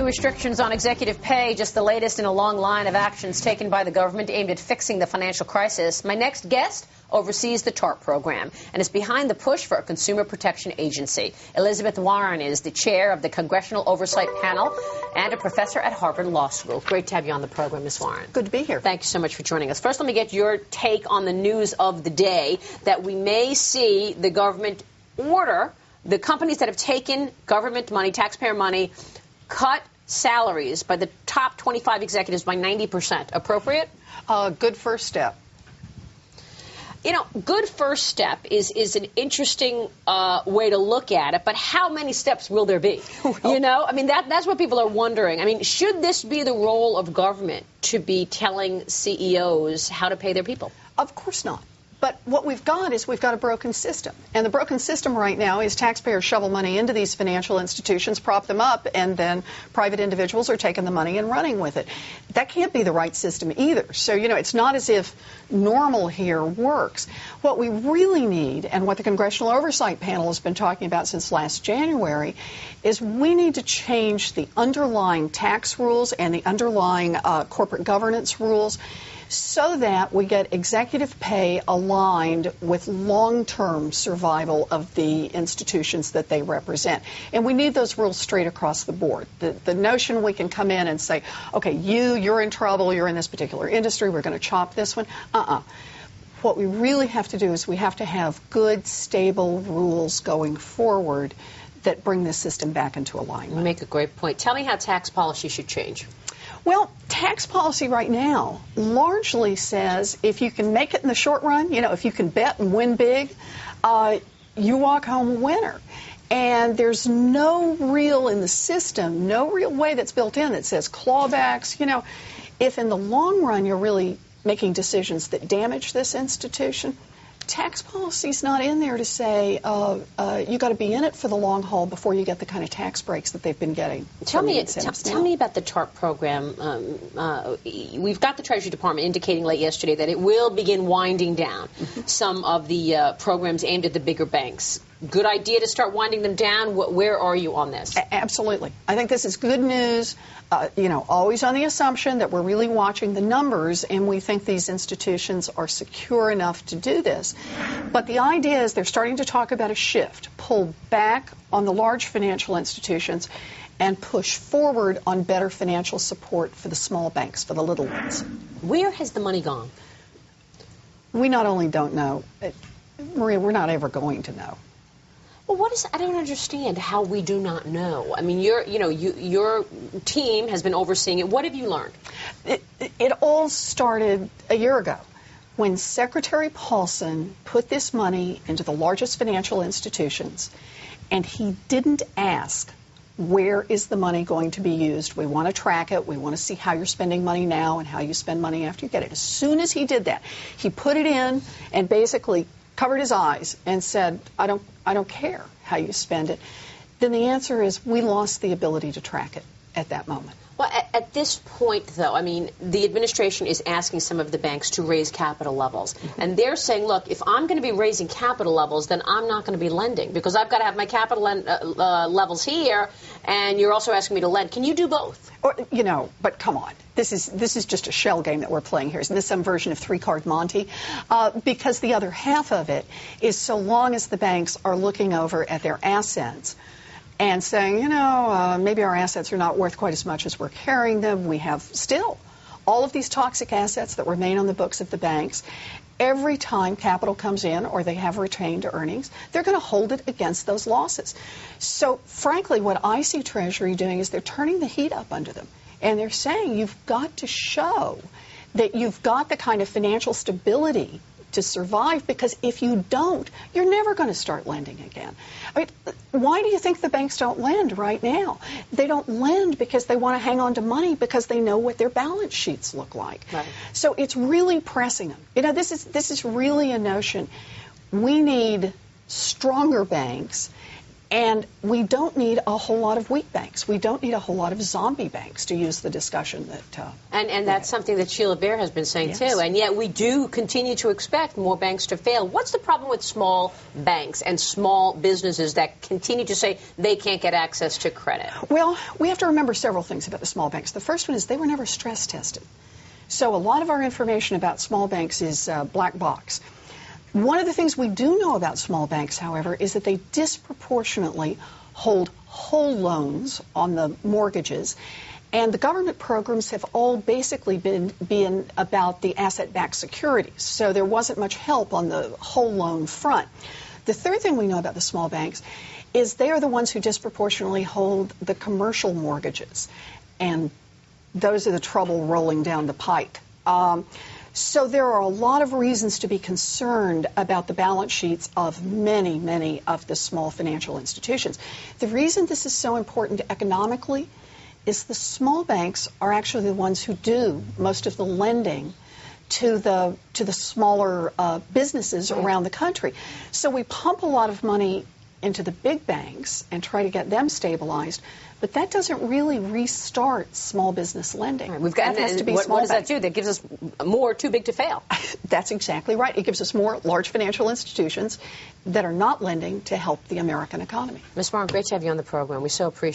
restrictions on executive pay, just the latest in a long line of actions taken by the government aimed at fixing the financial crisis. My next guest oversees the TARP program and is behind the push for a consumer protection agency. Elizabeth Warren is the chair of the Congressional Oversight Panel and a professor at Harvard Law School. Great to have you on the program, Ms. Warren. Good to be here. Thank you so much for joining us. First, let me get your take on the news of the day that we may see the government order the companies that have taken government money, taxpayer money, cut salaries by the top 25 executives by 90%. Appropriate? Good first step. You know, good first step is an interesting way to look at it, but how many steps will there be? You know, I mean, that's what people are wondering. I mean, should this be the role of government to be telling CEOs how to pay their people? Of course not. But what we've got is we've got a broken system. And the broken system right now is taxpayers shovel money into these financial institutions, prop them up, and then private individuals are taking the money and running with it. That can't be the right system either. So, you know, it's not as if normal here works. What we really need, and what the Congressional Oversight Panel has been talking about since last January, is we need to change the underlying tax rules and the underlying corporate governance rules so that we get executive pay aligned with long-term survival of the institutions that they represent. And we need those rules straight across the board. The notion we can come in and say, okay, you're in trouble, you're in this particular industry, we're going to chop this one. What we really have to do is we have to have good, stable rules going forward that bring this system back into alignment. You make a great point. Tell me how tax policy should change. Well, tax policy right now largely says if you can make it in the short run, you know, if you can bet and win big, you walk home a winner. And there's no real in the system, no real way that's built in that says clawbacks. You know, if in the long run you're really making decisions that damage this institution, tax policy's not in there to say you got to be in it for the long haul before you get the kind of tax breaks that they've been getting. Tell me about the TARP program. We've got the Treasury Department indicating late yesterday that it will begin winding down some of the programs aimed at the bigger banks. Good idea to start winding them down. Where are you on this? Absolutely. I think this is good news, you know, always on the assumption that we're really watching the numbers and we think these institutions are secure enough to do this. But the idea is they're starting to talk about a shift, pull back on the large financial institutions and push forward on better financial support for the small banks, for the little ones. Where has the money gone? We not only don't know, Maria, we're not ever going to know. Well, I don't understand how we do not know. I mean, your team has been overseeing it. What have you learned? It all started a year ago when Secretary Paulson put this money into the largest financial institutions, and he didn't ask, where is the money going to be used? We want to track it. We want to see how you're spending money now and how you spend money after you get it. As soon as he did that, he put it in and basically covered his eyes and said, I don't care how you spend it. Then the answer is we lost the ability to track it at that moment. Well, at this point, though, I mean, the administration is asking some of the banks to raise capital levels. And they're saying, look, if I'm going to be raising capital levels, then I'm not going to be lending because I've got to have my capital levels here, and you're also asking me to lend. Can you do both? Or, you know, but come on. This is just a shell game that we're playing here. Isn't this some version of three-card Monte? Because the other half of it is so long as the banks are looking over at their assets and saying, you know, maybe our assets are not worth quite as much as we're carrying them. We have still all of these toxic assets that remain on the books of the banks. Every time capital comes in or they have retained earnings, they're going to hold it against those losses. So, frankly, what I see Treasury doing is they're turning the heat up under them. And they're saying you've got to show that you've got the kind of financial stability to survive, because if you don't, you're never going to start lending again. I mean, why do you think the banks don't lend right now? They don't lend because they want to hang on to money because they know what their balance sheets look like. Right. So it's really pressing them. You know, this is really a notion. We need stronger banks And we don't need a whole lot of weak banks. We don't need a whole lot of zombie banks, to use the discussion that... And that's something that Sheila Bair has been saying, yes. too. And yet we do continue to expect more banks to fail. What's the problem with small banks and small businesses that continue to say they can't get access to credit? Well, we have to remember several things about the small banks. The first one is they were never stress tested. So a lot of our information about small banks is black box. One of the things we do know about small banks, however, is that they disproportionately hold whole loans on the mortgages, and the government programs have all basically been about the asset-backed securities, so there wasn't much help on the whole loan front. The third thing we know about the small banks is they are the ones who disproportionately hold the commercial mortgages, and those are the trouble rolling down the pike. So there are a lot of reasons to be concerned about the balance sheets of many, many of the small financial institutions. The reason this is so important economically is the small banks are actually the ones who do most of the lending to the smaller businesses around the country. So we pump a lot of money into the big banks and try to get them stabilized, but that doesn't really restart small business lending. Right, we've got that has to be what small does that do? That gives us more too big to fail. That's exactly right. It gives us more large financial institutions that are not lending to help the American economy. Ms. Martin, great to have you on the program. We so appreciate it.